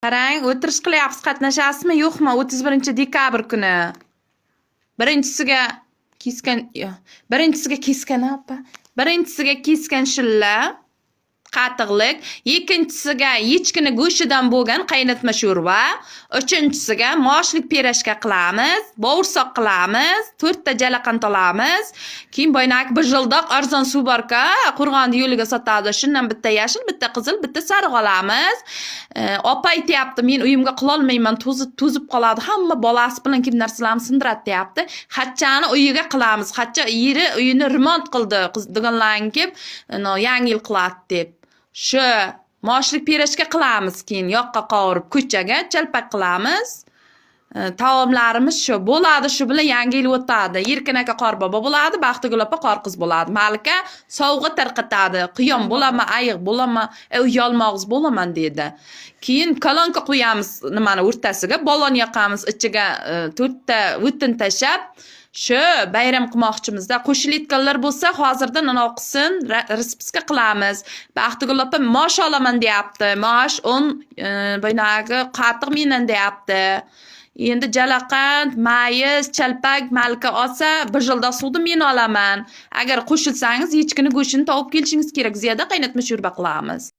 Qarang, o'tirish qilyapsiz, qatnashasizmi, yo'qmi? 31-dekabr kuni. Birinchisiga keskan apa. Birinchisiga keskan shilla, qatiqlik, ikkinchisiga echkini go'shtidan bo'lgan qaynatma sho'rva, uchinchisiga moshlik pirashka qilamiz, bo'g'irsoq qilamiz, 4 ta jalaqan olamiz. Keyin boynak bir jildoq arzon suv borka, Qo'rg'onda yo'liga sotadi. Shundan bitta yashil, bitta qizil, bitta sariq olamiz. Opa aytayapti, men uyimga qila olmayman, to'zib qoladi. Hamma bolasi bilan kim narsalarni sindiradi deyapti. Xatchani uyiga qilamiz. Xatcha yeri uyini remont qildi, deganlarni kelib, yangi yil qiladi deb. Shu moshlik pirashka qilamiz, keyin yoqqa qovurib ko'chaga chalpak qilamiz. Taomlarimiz shu bo'ladi, shu bilan yangi yil o'tadi. Erkin aka qorbobo bo'ladi, Baxtigul opa qorqiz bo'ladi. Malika sovg'a tarqatadi. Qiyom bo'laman, ayiq bo'laman, uyalmog'iz bo'laman dedi. Keyin kolonka qo'yamiz nimani o'rtasiga, balon yoqamiz, ichiga 4 ta o'tin tashab, shu bayram qilmoqchimizda. Qo'shilitganlar bo'lsa, hozirdan qilsin, raspiska qilamiz. Baxtigul opa mosh olaman deyapti. Mosh 10 boynagi qatiq menan deyapti. Endi jalaqand, mayiz, chalpak Malika olsa, bir jildoq suvni men olaman. Agar qo'shilsangiz, echkini go'shtini topib kelishingiz kerak. Ziyoda qaynatma sho'rva qilamiz.